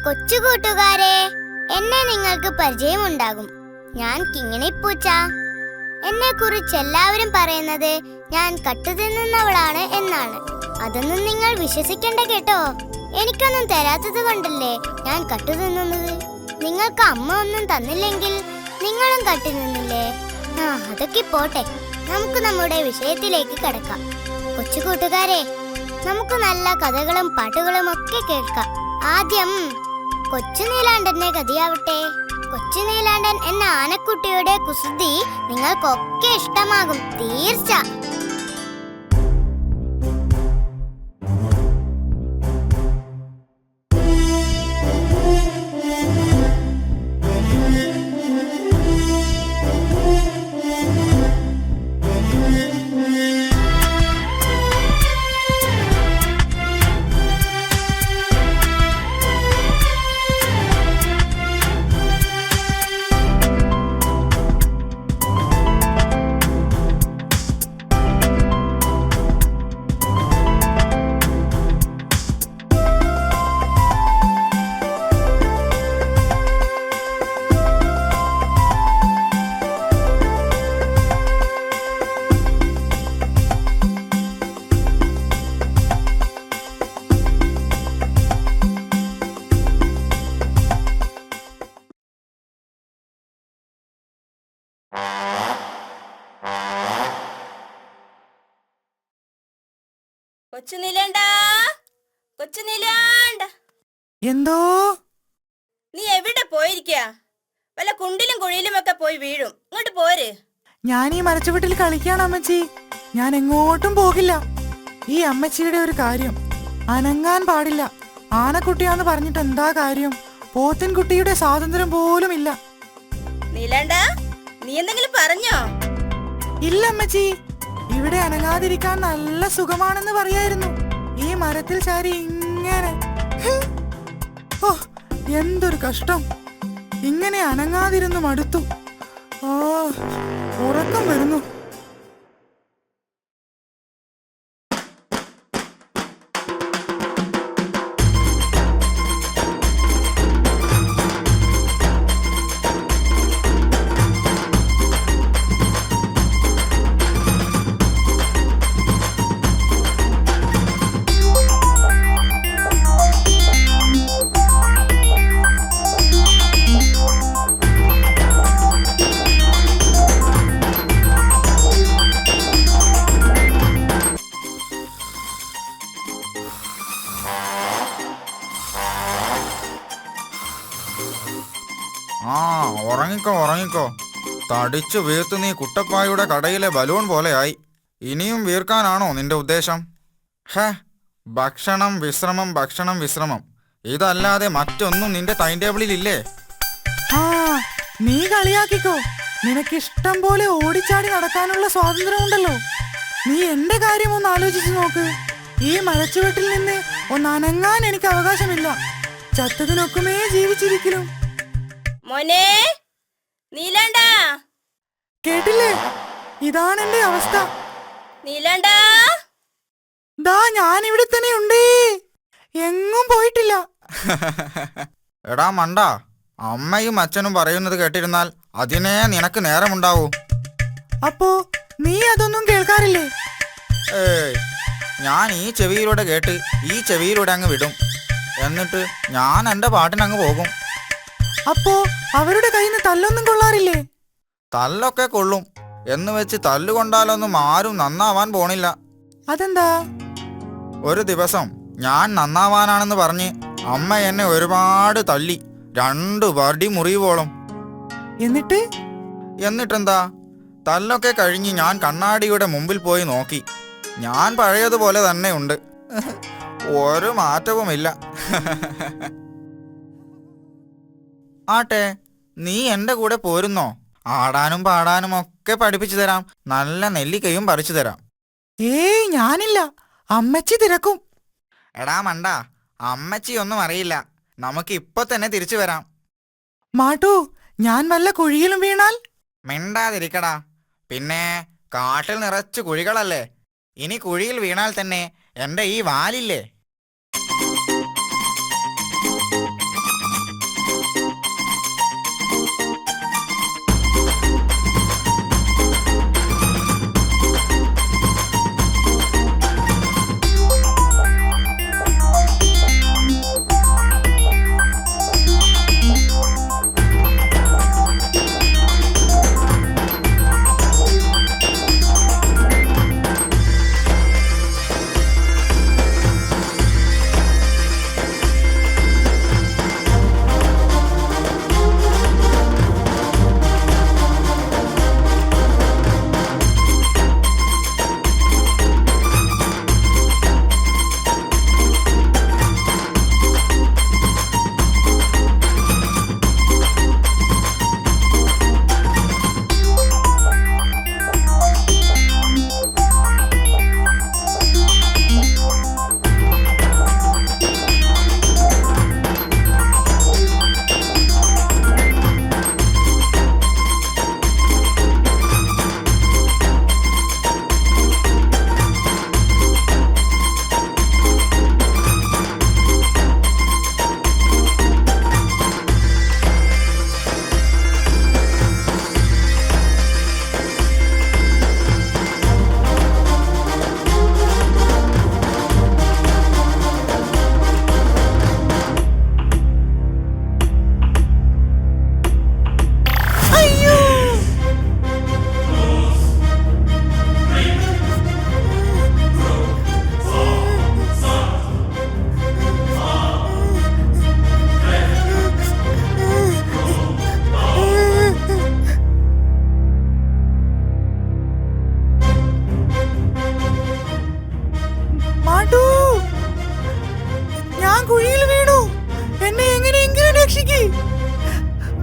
കൊച്ചു കൂട്ടുകാരെ, എന്നെ നിങ്ങൾക്ക് പരിചയമുണ്ടാകും. ഞാൻ കിങ്ങിണിപ്പൂച്ച. എന്നെ കുറിച്ച് എല്ലാവരും പറയുന്നത് ഞാൻ കട്ടുതിന്നുന്നവളാണ് എന്നാണ്. അതൊന്നും നിങ്ങൾ വിശ്വസിക്കണ്ട കേട്ടോ. എനിക്കൊന്നും തരാത്തത് കൊണ്ടല്ലേ ഞാൻ കട്ടുതിന്നുന്നത്. നിങ്ങൾക്ക് അമ്മ ഒന്നും തന്നില്ലെങ്കിൽ നിങ്ങളും കട്ടുതിന്നില്ലേ? അതൊക്കെ പോട്ടെ, നമുക്ക് നമ്മുടെ വിഷയത്തിലേക്ക് കടക്കാം. കൊച്ചു കൂട്ടുകാരെ, നമുക്ക് നല്ല കഥകളും പാട്ടുകളും ഒക്കെ കേൾക്കാം. ആദ്യം കൊച്ചു നീലാണ്ടന്റെ കഥയാവട്ടെ. കൊച്ചു നീലാണ്ടൻ എന്ന ആനക്കുട്ടിയുടെ കുസൃതി നിങ്ങൾക്കൊക്കെ ഇഷ്ടമാകും, തീർച്ച. എന്തോ നീ എവിടെ പോയിരിക്ക? വല്ല കുണ്ടിലും കുഴിയിലും ഒക്കെ പോയി വീഴും. ഇങ്ങോട്ട് പോര്. ഞാൻ ഈ മരച്ചുവട്ടിൽ കളിക്കാണ് അമ്മച്ചി. ഞാൻ എങ്ങോട്ടും പോകില്ല. ഈ അമ്മച്ചിയുടെ ഒരു കാര്യം, അനങ്ങാൻ പാടില്ല. ആനക്കുട്ടിയാന്ന് പറഞ്ഞിട്ട് എന്താ കാര്യം? പോത്തിൻകുട്ടിയുടെ സ്വാതന്ത്ര്യം പോലും ഇല്ല. നീലാണ്ട, നീ എന്തെങ്കിലും പറഞ്ഞോ? ഇല്ല അമ്മച്ചി, ഇവിടെ അനങ്ങാതിരിക്കാൻ നല്ല സുഖമാണെന്ന് പറയായിരുന്നു. ഈ മരത്തിൽ ചാരി ഇങ്ങനെ. ഓ, എന്തൊരു കഷ്ടം. ഇങ്ങനെ അനങ്ങാതിരുന്നു മടുത്തു. ഉറക്കം വരുന്നു. ഉറങ്ങിക്കോ. തടിച്ചു വീർത്ത് നീ കുട്ടപ്പായുടെ കടയിലെ ബലൂൺ പോലെയായി. ഇനിയും വീർക്കാനാണോ നിന്റെ ഉദ്ദേശം? ഭക്ഷണം വിശ്രമം ഇതല്ലാതെ മറ്റൊന്നും നിന്റെ ടൈം ടേബിളിൽ ഇല്ലേ? നീ കളിയാക്കിക്കോ. നിനക്കിഷ്ടം പോലെ ഓടിച്ചാടി നടക്കാനുള്ള സ്വാതന്ത്ര്യമുണ്ടല്ലോ. നീ എന്റെ കാര്യം ഒന്ന് ആലോചിച്ചു നോക്ക്. ഈ മരച്ചുവട്ടിൽ നിന്ന് ഒന്ന് അനങ്ങാൻ എനിക്ക് അവകാശമില്ല. ചത്തതിനൊക്കുമേ ജീവിച്ചിരിക്കലും. മോനെ നീലാണ്ട, കേട്ടില്ലേ? ഇതാണ് എന്റെ അവസ്ഥ. നീലാണ്ട, ദാ ഞാൻ ഇവിടെ തന്നെ ഉണ്ടേ, എങ്ങും പോയിട്ടില്ല. എടാ മണ്ട, അമ്മയും അച്ഛനും പറയുന്നത് കേട്ടിരുന്നാൽ അതിനേ നിനക്ക് നേരമുണ്ടാവൂ. അപ്പോ നീ അതൊന്നും കേൾക്കാറില്ലേ? ഞാൻ ഈ ചെവിയിലൂടെ കേട്ട് ഈ ചെവിയിലൂടെ അങ്ങ് വിടും. എന്നിട്ട് ഞാൻ എന്റെ പാട്ടിനങ്ങ് പോകും. അപ്പോ അവരുടെ കയ്യിൽ നിന്ന് തല്ലൊന്നും കൊള്ളാറില്ലേ? തല്ലൊക്കെ കൊള്ളും എന്ന് വെച്ച് തല്ലുകൊണ്ടാലൊന്നും ആരും നന്നാവാൻ പോണില്ല. അതെന്താ? ഒരു ദിവസം ഞാൻ നന്നാവാനാണെന്ന് പറഞ്ഞ് അമ്മ എന്നെ ഒരുപാട് തല്ലി, 2 വടി മുറിവോളം. എന്നിട്ടെന്താ? തല്ലൊക്കെ കഴിഞ്ഞ് ഞാൻ കണ്ണാടിയുടെ മുമ്പിൽ പോയി നോക്കി. ഞാൻ പഴയതുപോലെ തന്നെ ഉണ്ട്. ഒരു മാറ്റവുമില്ല. ആട്ടെ, നീ എന്റെ കൂടെ പോരുന്നോ? ആടാനും പാടാനും ഒക്കെ പഠിപ്പിച്ചു തരാം. നല്ല നെല്ലിക്കയും പറിച്ചു തരാം. ഏയ്, ഞാനില്ല. അമ്മച്ചി തിരക്കും. എടാ മണ്ട, അമ്മച്ചി ഒന്നും അറിയില്ല. നമുക്ക് ഇപ്പൊ തന്നെ തിരിച്ചു വരാം. മാട്ടു, ഞാൻ വല്ല കുഴിയിലും വീണാൽ? മിണ്ടാതിരിക്കടാ. പിന്നെ കാട്ടിൽ നിറച്ചു കുഴികളല്ലേ. ഇനി കുഴിയിൽ വീണാൽ തന്നെ എന്റെ ഈ വാലില്ലേ.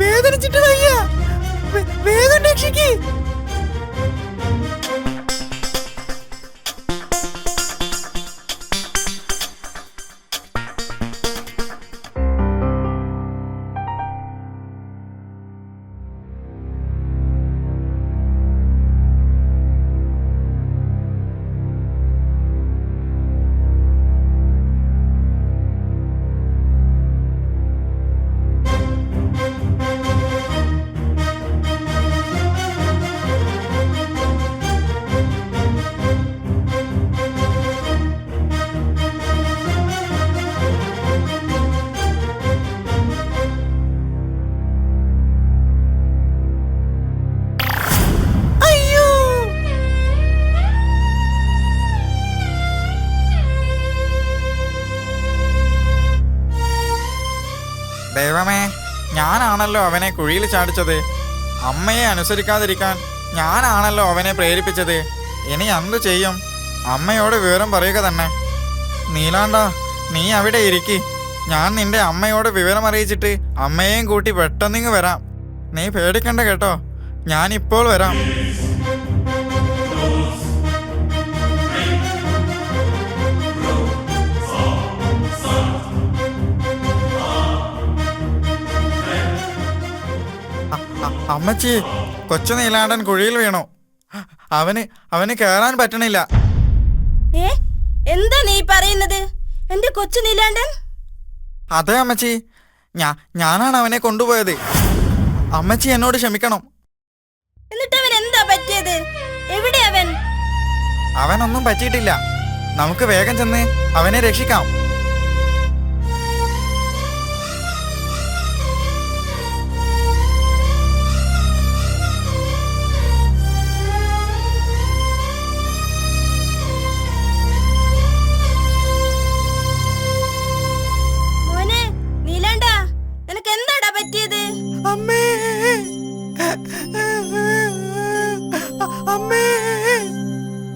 വേദനിച്ചിട്ട് വയ്യ. വേഗം രക്ഷിക്ക്. ദൈവമേ, ഞാനാണല്ലോ അവനെ കുഴിയിൽ ചാടിച്ചത്. അമ്മയെ അനുസരിക്കാതിരിക്കാൻ ഞാനാണല്ലോ അവനെ പ്രേരിപ്പിച്ചത്. ഇനി എന്തു ചെയ്യും? അമ്മയോട് വിവരം പറയുക തന്നെ. നീലാണ്ട, നീ അവിടെ ഇരിക്കി. ഞാൻ നിന്റെ അമ്മയോട് വിവരം അറിയിച്ചിട്ട് അമ്മയെയും കൂട്ടി പെട്ടെന്നിങ്ങ് വരാം. നീ പേടിക്കണ്ട കേട്ടോ, ഞാനിപ്പോൾ വരാം. അമ്മച്ചി, കൊച്ചു നീലാണ്ടൻ കുഴിയിൽ വീണു. അവന് കേറാൻ പറ്റണില്ല. എന്താ നീ പറയുന്നത്? എന്റെ കൊച്ചു നീലാണ്ടൻ? അതെ അമ്മച്ചി, ഞാനാണ് അവനെ കൊണ്ടുപോയത്. അമ്മച്ചി എന്നോട് ക്ഷമിക്കണം. എന്നിട്ട് അവൻ എന്താ പറ്റിയത്? എവിടെ അവൻ? അവനൊന്നും പറ്റിയിട്ടില്ല. നമുക്ക് വേഗം ചെന്ന് അവനെ രക്ഷിക്കാം.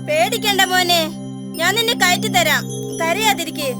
പേടിക്കണ്ട മോനെ, ഞാൻ നിന്നെ കയറ്റി തരാം. കരയാതിരിക്കേ.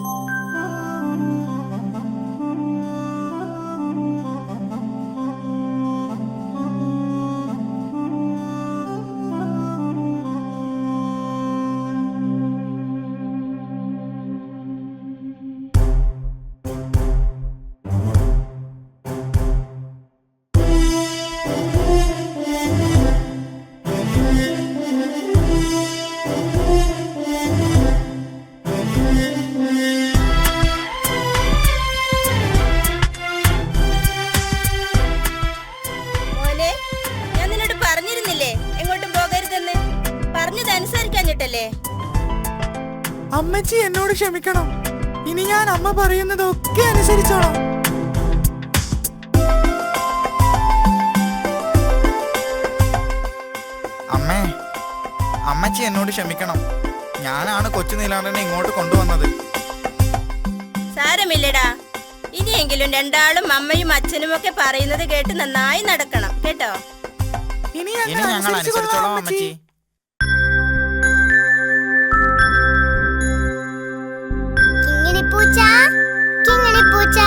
അമ്മച്ചി എന്നോട് ക്ഷമിക്കണം. ഇനി ഞാൻ അമ്മ പറയുന്നതൊക്കെ അനുസരിച്ചോളാം. അമ്മേ, അമ്മച്ചി എന്നോട് ക്ഷമിക്കണം. ഞാനാണ് കൊച്ചു നീലാണ്ടനെ ഇങ്ങോട്ട് കൊണ്ടുവന്നത്. സാരമില്ലടാ, ഇനിയെങ്കിലും രണ്ടാളും അമ്മയും അച്ഛനും ഒക്കെ പറയുന്നത് കേട്ട് നന്നായി നടക്കണം കേട്ടോ. ഇനി ഞങ്ങൾ അനുസരിച്ചോളാം അമ്മച്ചി. കിങ്ങിണി പൂച്ച